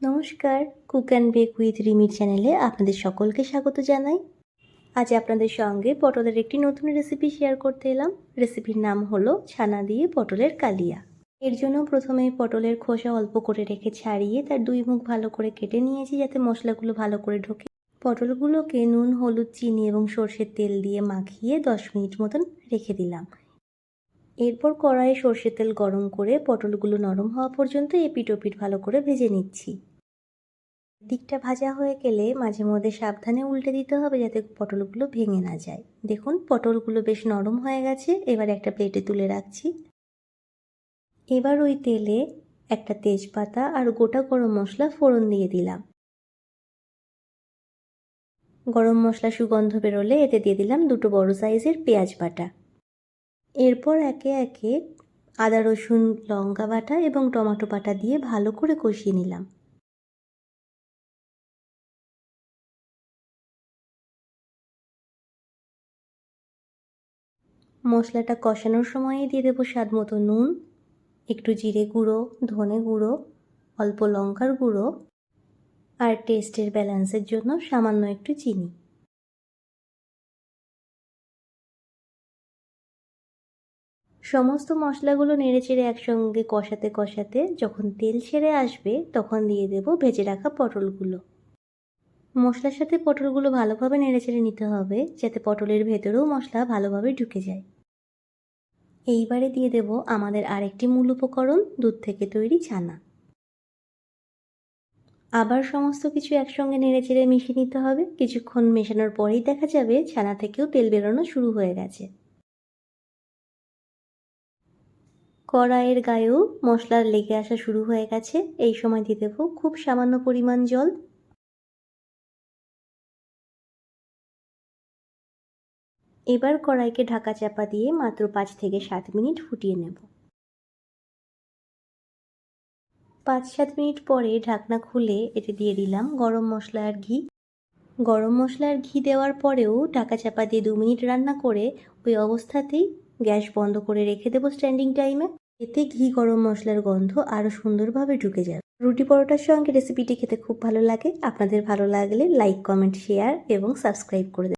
নমস্কার, cook and bake with রিমির চ্যানেলে আপনাদের সকলকে স্বাগত জানাই। আজ আপনাদের সঙ্গে পটলের একটি নতুন রেসিপি শেয়ার করতে এলাম। রেসিপির নাম হলো ছানা দিয়ে পটলের কালিয়া। এর জন্য প্রথমেই পটলের খোসা অল্প করে রেখে ছাড়িয়ে তার দুই মুখ ভালো করে কেটে নিয়েছি যাতে মশলাগুলো ভালো করে ঢোকে। পটলগুলোকে নুন, হলুদ, চিনি এবং সর্ষের তেল দিয়ে মাখিয়ে 10 মিনিট মতন রেখে দিলাম। এরপর কড়াইয়ে সর্ষের তেল গরম করে পটলগুলো নরম হওয়া পর্যন্ত এপিট ওপিট ভালো করে ভেজে নিচ্ছি। দিকটা ভাজা হয়ে গেলে মাঝে মধ্যে সাবধানে উল্টে দিতে হবে যাতে পটলগুলো ভেঙে না যায়। দেখুন পটলগুলো বেশ নরম হয়ে গেছে। এবার একটা প্লেটে তুলে রাখছি। এবার ওই তেলে একটা তেজপাতা আর গোটা গরম মশলা ফোড়ন দিয়ে দিলাম। গরম মশলা সুগন্ধ বেরোলে এতে দিয়ে দিলাম 2 বড় সাইজের পেঁয়াজ বাটা। এরপর একে একে আদা, রসুন, লঙ্কা বাটা এবং টমেটো বাটা দিয়ে ভালো করে কষিয়ে নিলাম। মশলাটা কষানোর সময়ই দিয়ে দেবো স্বাদ মতো নুন, একটু জিরে গুঁড়ো, ধনে গুঁড়ো, অল্প লঙ্কার গুঁড়ো আর টেস্টের ব্যালেন্সের জন্য সামান্য একটু চিনি। সমস্ত মশলাগুলো নেড়েচেড়ে একসঙ্গে কষাতে কষাতে যখন তেল ছেড়ে আসবে তখন দিয়ে দেবো ভেজে রাখা পটলগুলো। মশলার সাথে পটলগুলো ভালোভাবে নেড়েচেড়ে নিতে হবে যাতে পটলের ভেতরেও মশলা ভালোভাবে ঢুকে যায়। এইবারে দিয়ে দেব আমাদের আরেকটি মূল উপকরণ, দুধ থেকে তৈরি ছানা। আবার সমস্ত কিছু একসঙ্গে নেড়েচেড়ে মিশিয়ে নিতে হবে। কিছুক্ষণ মেশানোর পরেই দেখা যাবে ছানা থেকেও তেল বেরোনো শুরু হয়ে গেছে। কড়াইয়ের গায়েও মশলা লেগে আসা শুরু হয়ে গেছে। এই সময় দিয়ে দেবো খুব সামান্য পরিমাণ জল। এবার কড়াইকে ঢাকা চাপা দিয়ে মাত্র 5 থেকে 7 মিনিট ফুটিয়ে নেব। 5-7 মিনিট পরে ঢাকনা খুলে এতে দিয়ে দিলাম গরম মশলা আর ঘি। গরম মশলা আর ঘি দেওয়ার পরেও ঢাকা চাপা দিয়ে 2 মিনিট রান্না করে ওই অবস্থাতেই গ্যাস বন্ধ করে রেখে দেবো স্ট্যান্ডিং টাইমে। এতে ঘি গরম মশলার গন্ধ আরও সুন্দরভাবে ঢুকে যাবে। রুটি পরোটার সঙ্গে রেসিপিটি খেতে খুব ভালো লাগে। আপনাদের ভালো লাগলে লাইক, কমেন্ট, শেয়ার এবং সাবস্ক্রাইব করে দেবেন।